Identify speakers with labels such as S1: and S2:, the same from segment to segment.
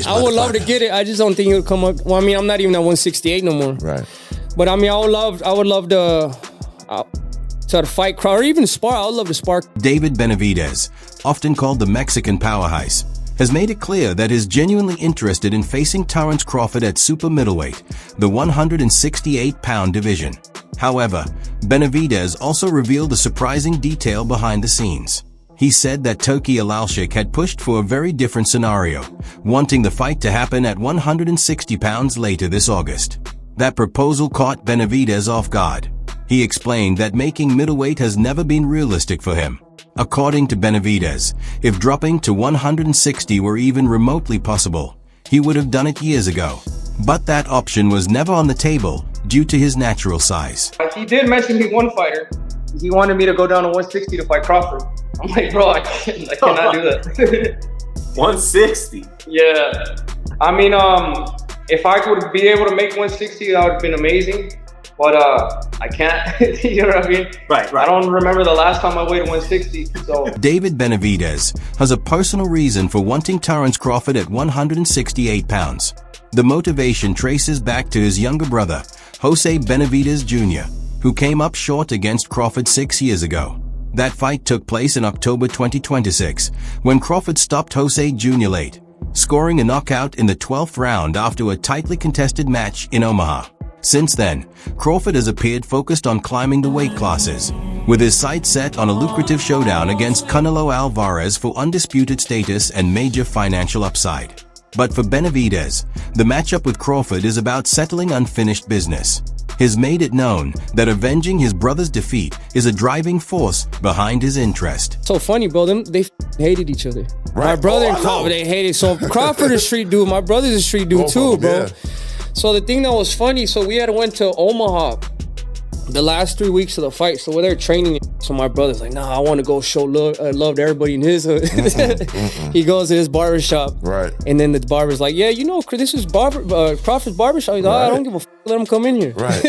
S1: I would love to get it. I just don't think it would come up. Well, I mean, I'm not even at 168 no more.
S2: Right.
S1: But I mean, I would love to fight Crawford, or even spar. I would love to spar.
S3: David Benavidez, often called the Mexican powerhouse, has made it clear that he's genuinely interested in facing Terence Crawford at super middleweight, the 168-pound division. However, Benavidez also revealed a surprising detail behind the scenes. He said that Toki Alalshik had pushed for a very different scenario, wanting the fight to happen at 160 pounds later this August. That proposal caught Benavidez off guard. He explained that making middleweight has never been realistic for him. According to Benavidez, if dropping to 160 were even remotely possible, he would have done it years ago. But that option was never on the table due to his natural size.
S1: He did mention me one fighter. He wanted me to go down to 160 to fight Crawford. I'm like, bro, I cannot do that.
S4: 160?
S1: Yeah. I mean, if I could be able to make 160, that would have been amazing. But I can't, you know what I mean?
S4: Right.
S1: I don't remember the last time I weighed 160, so.
S3: David Benavidez has a personal reason for wanting Terence Crawford at 168 pounds. The motivation traces back to his younger brother, Jose Benavidez Jr., who came up short against Crawford 6 years ago. That fight took place in October 2026, when Crawford stopped Jose Jr. late, scoring a knockout in the 12th round after a tightly contested match in Omaha. Since then, Crawford has appeared focused on climbing the weight classes, with his sights set on a lucrative showdown against Canelo Alvarez for undisputed status and major financial upside. But for Benavidez, the matchup with Crawford is about settling unfinished business. He's made it known that avenging his brother's defeat is a driving force behind his interest.
S1: So funny, bro. They hated each other. Right. My brother and Crawford, they hated. So Crawford is a street dude. My brother's a street dude too, bro. Yeah. So the thing that was funny, so we had went to Omaha the last 3 weeks of the fight. So we're there training. So my brother's like, nah, I want to go show love to everybody in his hood. He goes to his barbershop.
S2: Right.
S1: And then the barber's like, yeah, you know, this is Crawford's barbershop. He's like, I don't give a f***, let him come in here.
S2: Right.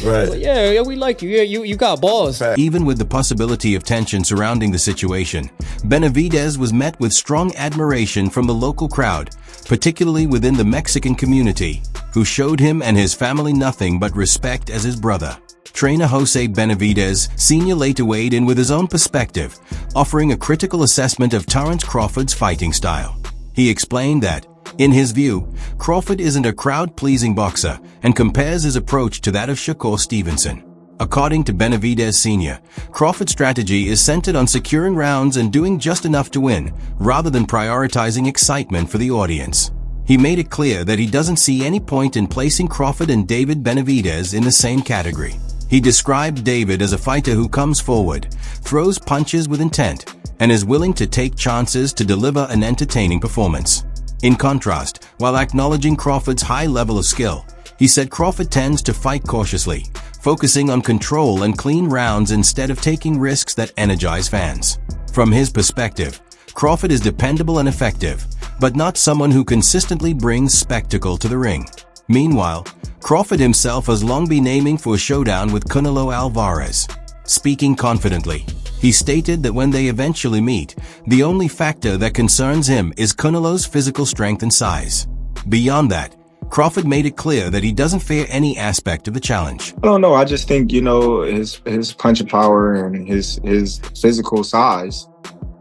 S1: Right. Like, yeah, we like you. Yeah, you got balls.
S3: Even with the possibility of tension surrounding the situation, Benavidez was met with strong admiration from the local crowd, particularly within the Mexican community, who showed him and his family nothing but respect as his brother. Trainer Jose Benavidez Sr. later weighed in with his own perspective, offering a critical assessment of Terence Crawford's fighting style. He explained that, in his view, Crawford isn't a crowd-pleasing boxer and compares his approach to that of Shakur Stevenson. According to Benavidez Sr., Crawford's strategy is centered on securing rounds and doing just enough to win, rather than prioritizing excitement for the audience. He made it clear that he doesn't see any point in placing Crawford and David Benavidez in the same category. He described David as a fighter who comes forward, throws punches with intent, and is willing to take chances to deliver an entertaining performance. In contrast, while acknowledging Crawford's high level of skill, he said Crawford tends to fight cautiously, focusing on control and clean rounds instead of taking risks that energize fans. From his perspective, Crawford is dependable and effective, but not someone who consistently brings spectacle to the ring. Meanwhile, Crawford himself has long been aiming for a showdown with Canelo Alvarez. Speaking confidently, he stated that when they eventually meet, the only factor that concerns him is Canelo's physical strength and size. Beyond that, Crawford made it clear that he doesn't fear any aspect of the challenge.
S5: I don't know. I just think, you know, his punch power and his physical size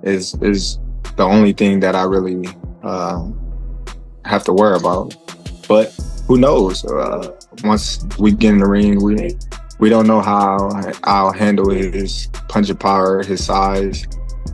S5: is the only thing that I really have to worry about. But who knows? Once we get in the ring, we don't know how I'll handle his punch power, his size.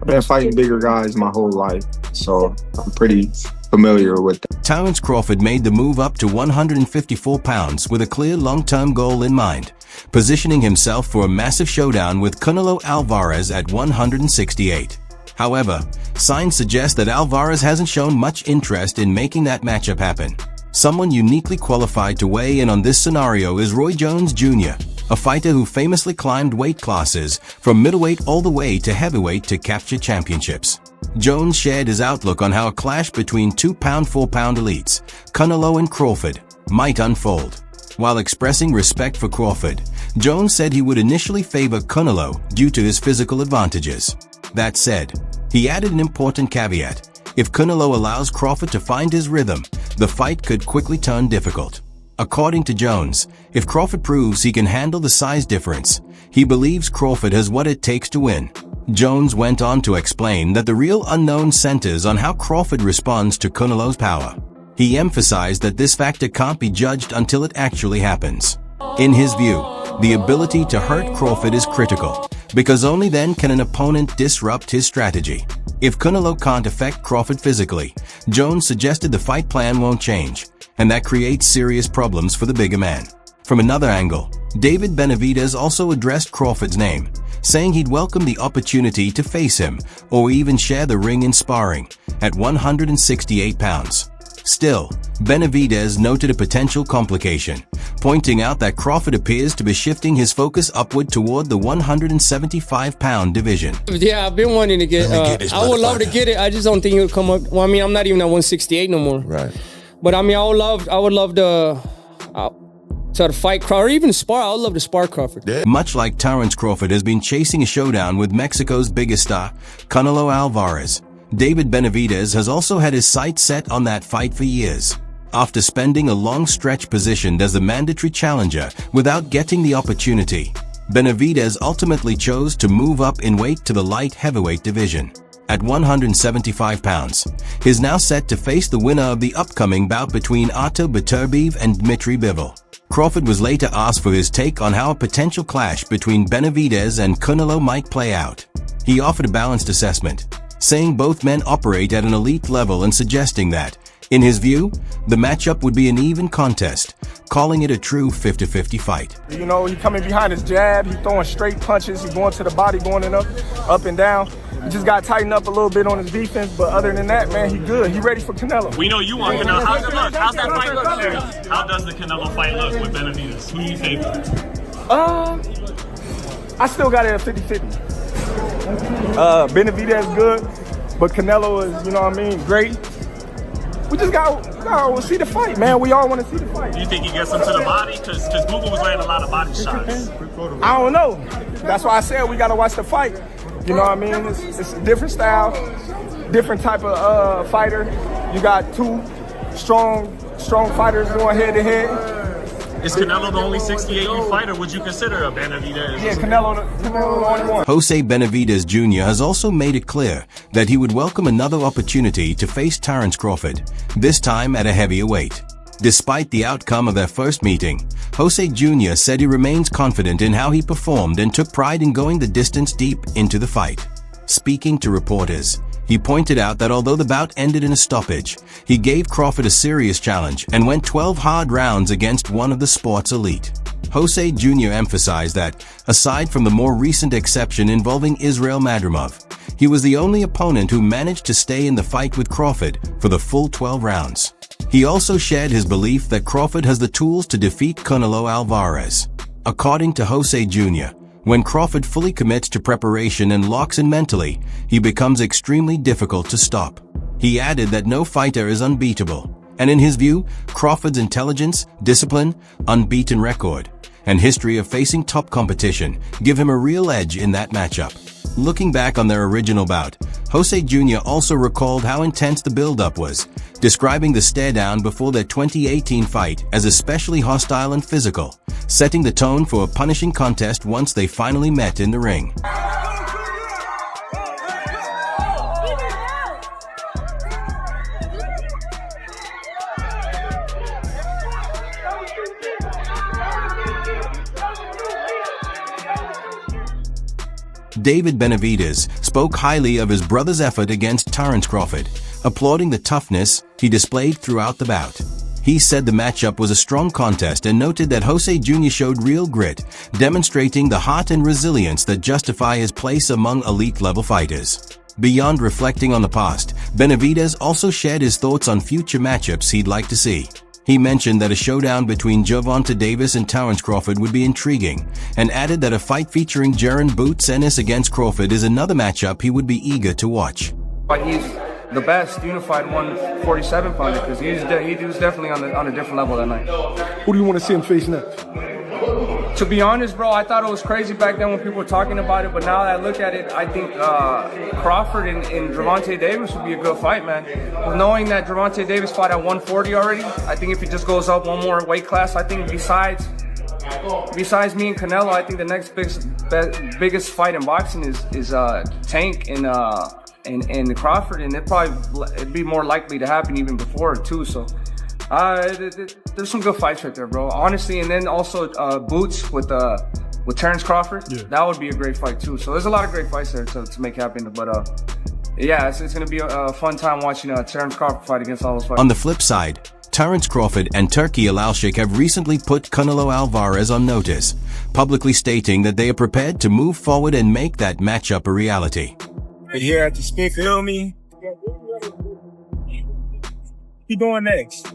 S5: I've been fighting bigger guys my whole life, so I'm pretty familiar with that.
S3: Terence Crawford made the move up to 154 pounds with a clear long-term goal in mind, positioning himself for a massive showdown with Canelo Alvarez at 168. However, signs suggest that Alvarez hasn't shown much interest in making that matchup happen. Someone uniquely qualified to weigh in on this scenario is Roy Jones Jr., a fighter who famously climbed weight classes from middleweight all the way to heavyweight to capture championships. Jones shared his outlook on how a clash between 2-pound, 4-pound elites, Canelo and Crawford, might unfold. While expressing respect for Crawford, Jones said he would initially favor Canelo due to his physical advantages. That said, he added an important caveat. If Canelo allows Crawford to find his rhythm, the fight could quickly turn difficult. According to Jones, if Crawford proves he can handle the size difference, he believes Crawford has what it takes to win. Jones went on to explain that the real unknown centers on how Crawford responds to Canelo's power. He emphasized that this factor can't be judged until it actually happens. In his view, the ability to hurt Crawford is critical, because only then can an opponent disrupt his strategy. If Canelo can't affect Crawford physically, Jones suggested the fight plan won't change, and that creates serious problems for the bigger man. From another angle, David Benavidez also addressed Crawford's name, saying he'd welcome the opportunity to face him or even share the ring in sparring at 168 pounds. Still, Benavidez noted a potential complication, pointing out that Crawford appears to be shifting his focus upward toward the 175-pound division.
S1: Yeah, I've been wanting to get, I would love to get it. I just don't think it'll come up. Well, I mean, I'm not even at 168 no more.
S2: Right.
S1: But I mean, I would love to fight Crawford, or even spar. I would love to spar Crawford.
S2: Yeah.
S3: Much like Terence Crawford has been chasing a showdown with Mexico's biggest star, Canelo Alvarez, David Benavidez has also had his sights set on that fight for years. After spending a long stretch positioned as the mandatory challenger without getting the opportunity, Benavidez ultimately chose to move up in weight to the light heavyweight division. At 175 pounds, he's now set to face the winner of the upcoming bout between Artur Beterbiev and Dmitry Bivol. Crawford was later asked for his take on how a potential clash between Benavidez and Canelo might play out. He offered a balanced assessment, saying both men operate at an elite level and suggesting that, in his view, the matchup would be an even contest, calling it a true 50-50 fight.
S4: You know, he coming behind his jab, he throwing straight punches, he going to the body, going up and down. He just got to tighten up a little bit on his defense, but other than that, man, he good. He ready for Canelo.
S6: We know you want Canelo. How's that fight look? How does the Canelo fight look with Benavidez? Who do you favor?
S4: I still got it at 50-50. Benavidez good, but Canelo is, you know what I mean, great. We just got to see the fight, man. We all want to see the fight.
S6: Do you think he gets him to the body? Because Google was landing a lot of body shots.
S4: I don't know. That's why I said we got to watch the fight. You know what I mean? It's a different style, different type of fighter. You got two strong fighters going head to head.
S6: Is Canelo the only 68 you fight, or would you consider a Benavidez?
S4: Yeah, Canelo the only one.
S3: Jose Benavidez Jr. has also made it clear that he would welcome another opportunity to face Terence Crawford, this time at a heavier weight. Despite the outcome of their first meeting, Jose Jr. said he remains confident in how he performed and took pride in going the distance deep into the fight. Speaking to reporters, he pointed out that although the bout ended in a stoppage, he gave Crawford a serious challenge and went 12 hard rounds against one of the sport's elite. Jose Jr. emphasized that, aside from the more recent exception involving Israel Madrimov, he was the only opponent who managed to stay in the fight with Crawford for the full 12 rounds. He also shared his belief that Crawford has the tools to defeat Canelo Alvarez. According to Jose Jr., when Crawford fully commits to preparation and locks in mentally, he becomes extremely difficult to stop. He added that no fighter is unbeatable, and in his view, Crawford's intelligence, discipline, unbeaten record, and history of facing top competition give him a real edge in that matchup. Looking back on their original bout, Jose Jr. also recalled how intense the build-up was, describing the stare-down before their 2018 fight as especially hostile and physical, setting the tone for a punishing contest once they finally met in the ring. David Benavidez spoke highly of his brother's effort against Terence Crawford, applauding the toughness he displayed throughout the bout. He said the matchup was a strong contest and noted that Jose Jr. showed real grit, demonstrating the heart and resilience that justify his place among elite-level fighters. Beyond reflecting on the past, Benavidez also shared his thoughts on future matchups he'd like to see. He mentioned that a showdown between Gervonta Davis and Terence Crawford would be intriguing, and added that a fight featuring Jaron Boots Ennis against Crawford is another matchup he would be eager to watch.
S7: But he's the best unified 147 pounder because he was definitely on a different level that night.
S4: Who do you want to see him face next?
S7: To be honest, bro, I thought it was crazy back then when people were talking about it, but now that I look at it, I think Crawford and Gervonta Davis would be a good fight, man. Knowing that Gervonta Davis fought at 140 already, I think if he just goes up one more weight class, I think besides me and Canelo, I think the next biggest fight in boxing is Tank and Crawford, and it'd be more likely to happen even before too. So there's some good fights right there, bro. Honestly, and then also Boots with Terence Crawford. Yeah. That would be a great fight too. So there's a lot of great fights there to make happen. But yeah, it's gonna be a fun time watching Terence Crawford fight against all those fighters.
S3: On the flip side, Terence Crawford and Turki Alalshik have recently put Canelo Alvarez on notice, publicly stating that they are prepared to move forward and make that matchup a reality.
S4: We're here at the spin, feel me? What you doing next?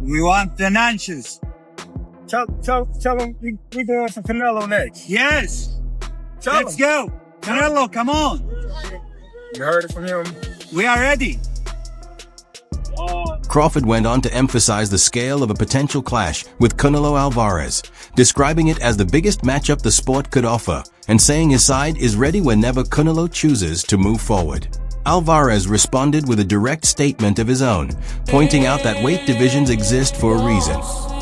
S2: We want financials.
S4: Tell them we going for Canelo next.
S2: Yes.
S4: Let's
S2: go. Canelo, come on.
S4: You heard it from him.
S2: We are ready.
S3: Crawford went on to emphasize the scale of a potential clash with Canelo Alvarez, describing it as the biggest matchup the sport could offer, and saying his side is ready whenever Canelo chooses to move forward. Alvarez responded with a direct statement of his own, pointing out that weight divisions exist for a reason.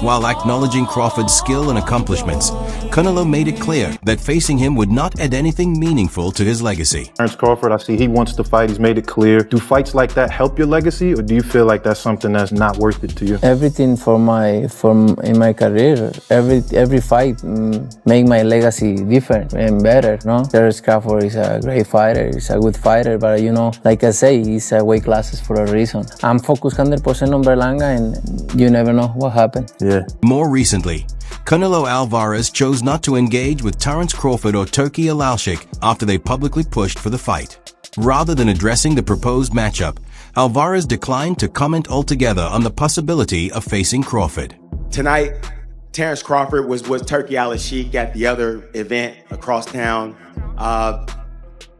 S3: While acknowledging Crawford's skill and accomplishments, Canelo made it clear that facing him would not add anything meaningful to his legacy.
S8: Terence Crawford, I see he wants to fight. He's made it clear. Do fights like that help your legacy, or do you feel like that's something that's not worth it to you?
S9: Everything in my career, every fight make my legacy different and better. No, Terence Crawford is a great fighter. He's a good fighter, but you know, like I say, he's weight classes for a reason. I'm focused 100% on Berlanga, and you never know what happened.
S8: Yeah.
S3: More recently, Canelo Alvarez chose not to engage with Terence Crawford or Turki Alalshik after they publicly pushed for the fight. Rather than addressing the proposed matchup, Alvarez declined to comment altogether on the possibility of facing Crawford.
S10: Tonight, Terence Crawford was with Turki Alalshik at the other event across town.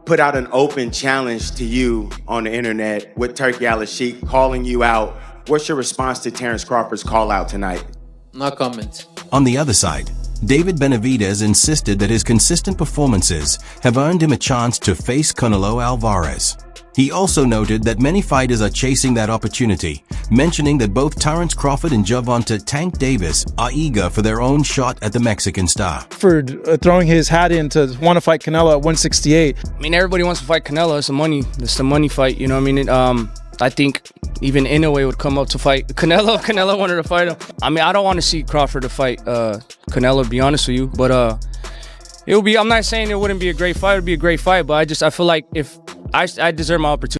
S10: Put out an open challenge to you on the internet with Turki Alalshik calling you out. What's your response to Terence Crawford's call out tonight?
S9: No comment.
S3: On the other side, David Benavidez insisted that his consistent performances have earned him a chance to face Canelo Alvarez. He also noted that many fighters are chasing that opportunity, mentioning that both Terence Crawford and Gervonta "Tank" Davis are eager for their own shot at the Mexican star.
S11: Crawford throwing his hat in to want to fight Canelo at 168.
S1: I mean, everybody wants to fight Canelo. It's the money fight. You know what I mean? I think even Inoue would come up to fight Canelo. Canelo wanted to fight him. I mean, I don't want to see Crawford to fight Canelo, to be honest with you. But it would be. I'm not saying it wouldn't be a great fight. It would be a great fight. But I feel like if I deserve my opportunity.